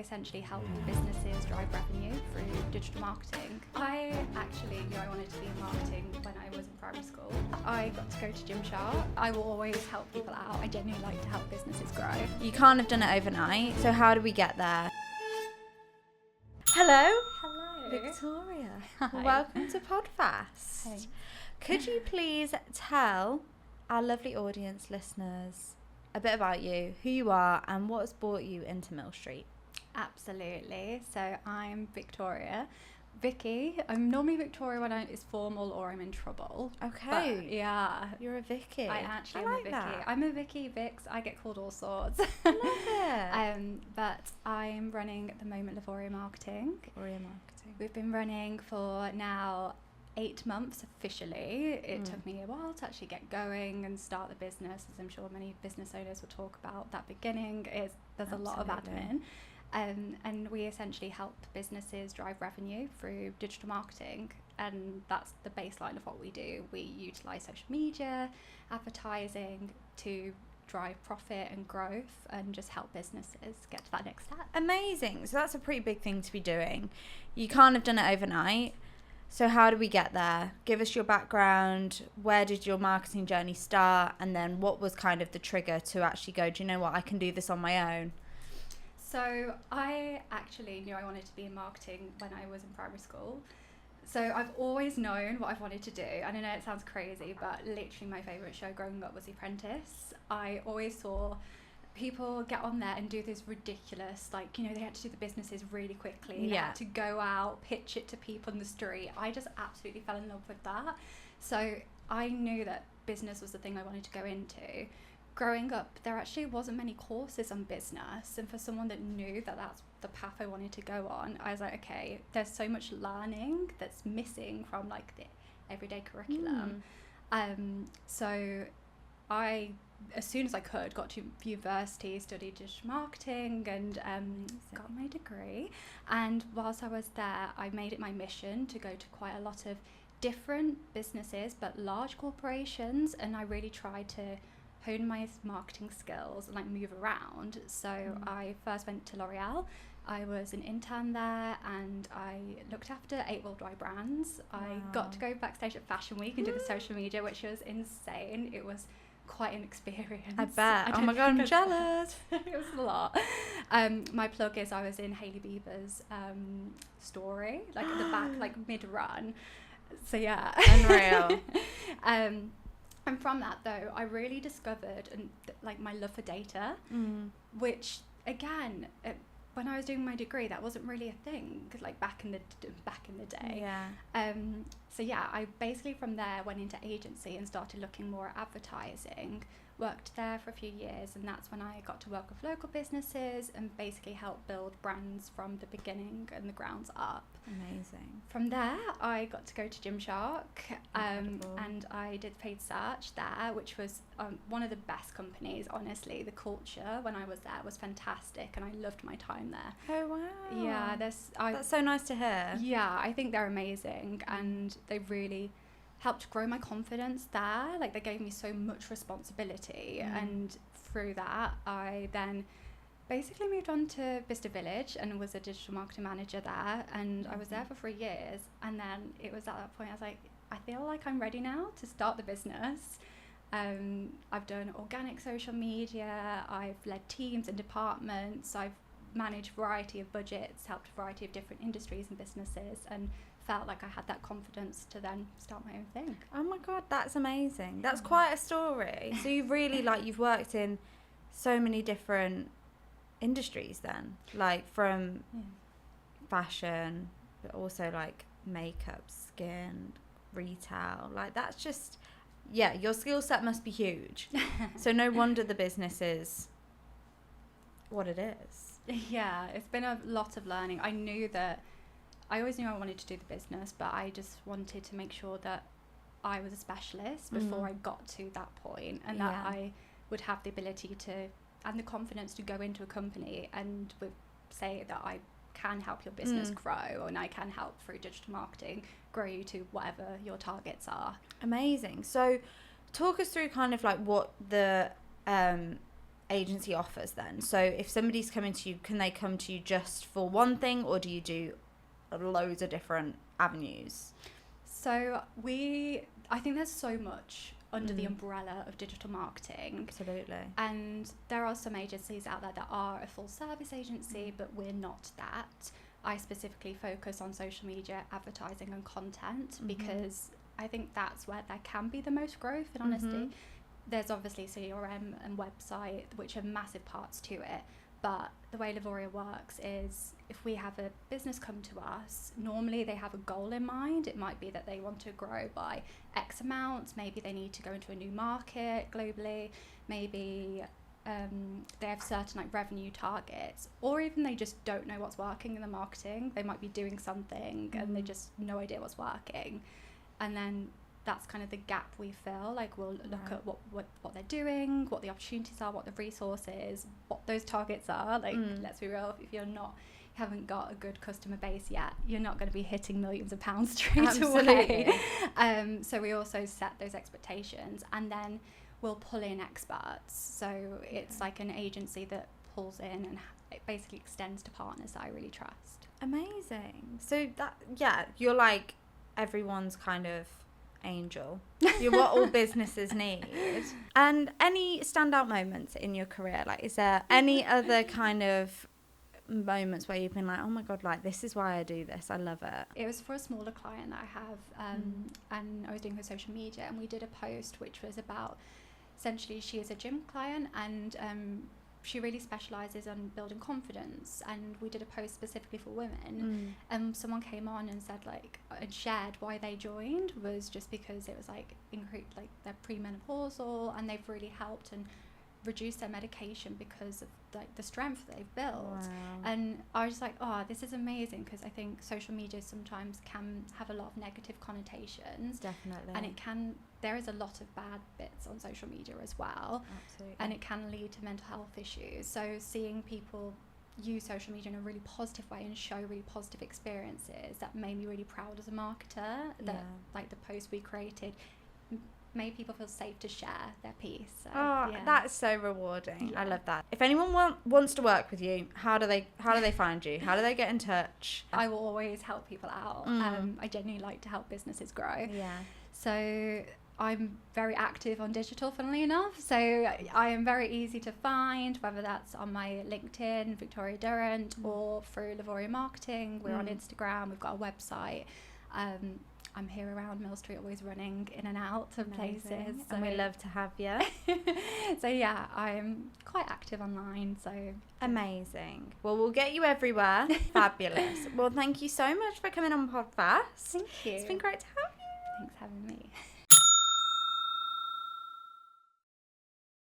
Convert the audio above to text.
essentially help businesses drive revenue through digital marketing. I actually knew I wanted to be in marketing when I was in primary school. I got to go to Gymshark. I will always help people out. I genuinely like to help businesses grow. You can't have done it overnight, so how do we get there? Hello. Hello. Victoria. Hi. Welcome to PodFast. Hey. Could you please tell our lovely audience listeners a bit about you, who you are, and what has brought you into Mill Street? Absolutely. So I'm Victoria. Vicky. I'm normally Victoria when it's formal or I'm in trouble. Okay. But yeah. You're a Vicky. I actually I am like a Vicky. that. I'm a Vicky, Vix. I get called all sorts. Love it. But I'm running at the moment Levoria Marketing. Levoria Marketing. We've been running for now 8 months officially. It took me a while to actually get going and start the business, as I'm sure many business owners will talk about. That beginning there's a lot of admin. And we essentially help businesses drive revenue through digital marketing, and that's the baseline of what we do. We utilize social media, advertising to drive profit and growth and just help businesses get to that next step. Amazing. So that's a pretty big thing to be doing. You can't have done it overnight. So how do we get there? Give us your background. Where did your marketing journey start? And then what was kind of the trigger to actually go, do you know what, I can do this on my own? So I actually knew I wanted to be in marketing when I was in primary school. So I've always known what I've wanted to do. And I know it sounds crazy, but literally my favourite show growing up was The Apprentice. I always saw people get on there and do this ridiculous, like, you know, they had to do the businesses really quickly. They had to go out, pitch it to people in the street. I just absolutely fell in love with that. So I knew that business was the thing I wanted to go into. Growing up, there actually wasn't many courses on business, and for someone that knew that that's the path I wanted to go on, I was like, okay, there's so much learning that's missing from like the everyday curriculum. So I, as soon as I could, got to university, studied digital marketing, and got my degree. And whilst I was there, I made it my mission to go to quite a lot of different businesses, but large corporations, and I really tried to hone my marketing skills and like move around. So I first went to L'Oreal. I was an intern there and I looked after 8 worldwide brands. I got to go backstage at Fashion Week and do the social media, which was insane. It was quite an experience. I bet. Oh my God, I'm jealous. It was a lot. My plug is I was in Hailey Bieber's story, like at the back, like mid-run. So yeah. Unreal. And from that though, I really discovered like my love for data, which again, when I was doing my degree, that wasn't really a thing, like back in the day. So yeah, I basically from there went into agency and started looking more at advertising. Worked there for a few years, and that's when I got to work with local businesses and basically help build brands from the beginning and the grounds up. Amazing. From there, I got to go to Gymshark, and I did paid search there, which was one of the best companies, honestly. The culture when I was there was fantastic, and I loved my time there. Oh, wow. Yeah, that's so nice to hear. Yeah, I think they're amazing, and they really helped grow my confidence there. Like, they gave me so much responsibility, and through that, I then basically moved on to Bicester Village and was a digital marketing manager there, and I was there for 3 years. And then it was at that point I was like, I feel like I'm ready now to start the business. I've done organic social media, I've led teams and departments, I've managed a variety of budgets, helped a variety of different industries and businesses, and felt like I had that confidence to then start my own thing. Oh my God, that's amazing. That's quite a story. So you've really you've worked in so many different industries then, like from fashion, but also like makeup, skin, retail. Like, that's just, yeah, your skill set must be huge. So no wonder the business is what it is. Yeah, it's been a lot of learning. I always knew I wanted to do the business, but I just wanted to make sure that I was a specialist before I got to that point, and that I would have the ability to and the confidence to go into a company and say that I can help your business grow, and I can help through digital marketing grow you to whatever your targets are. Amazing. So talk us through kind of like what the agency offers then? So if somebody's coming to you, can they come to you just for one thing, or do you do loads of different avenues? So I think there's so much under the umbrella of digital marketing. Absolutely. And there are some agencies out there that are a full service agency, but we're not that. I specifically focus on social media, advertising and content, because I think that's where there can be the most growth, in honesty. There's obviously CRM and website, which are massive parts to it. But the way Levoria works is, if we have a business come to us, normally they have a goal in mind. It might be that they want to grow by X amount. Maybe they need to go into a new market globally. Maybe they have certain like revenue targets, or even they just don't know what's working in the marketing. They might be doing something and they just no idea what's working. And then that's kind of the gap we fill. Like, we'll look at what they're doing, what the opportunities are, what the resources, what those targets are. Like, let's be real, if you haven't got a good customer base yet, you're not going to be hitting millions of pounds straight away. So we also set those expectations, and then we'll pull in experts. So it's like an agency that pulls in and it basically extends to partners that I really trust. Amazing. So that, you're like everyone's kind of angel. You're what all businesses need. And any standout moments in your career? Like, is there any other kind of moments where you've been like, oh my god, like, this is why I do this, I love it? It was for a smaller client that I have, and I was doing her social media, and we did a post which was about, essentially, she is a gym client, and she really specialises on building confidence, and we did a post specifically for women. And someone came on and said, like, and shared why they joined was just because it was like they're premenopausal, and they've really helped and reduced their medication because of like the strength that they've built. Wow. And I was just like, oh, this is amazing, because I think social media sometimes can have a lot of negative connotations. Definitely. And there is a lot of bad bits on social media as well. Absolutely. And it can lead to mental health issues. So seeing people use social media in a really positive way and show really positive experiences, that made me really proud as a marketer. That like the post we created made people feel safe to share their piece. So, that's so rewarding. I love that. If anyone wants to work with you, how do they find you? How do they get in touch? I will always help people out. I genuinely like to help businesses grow. So I'm very active on digital, funnily enough. So I am very easy to find, whether that's on my LinkedIn, Victoria Durrant, or through Levoria Marketing. We're on Instagram. We've got a website. I'm here around Mill Street, always running in and out of places. So. And we love to have you. So yeah, I'm quite active online. So amazing. Well, we'll get you everywhere. Fabulous. Well, thank you so much for coming on PodFast. Thank you. It's been great to have you. Thanks for having me.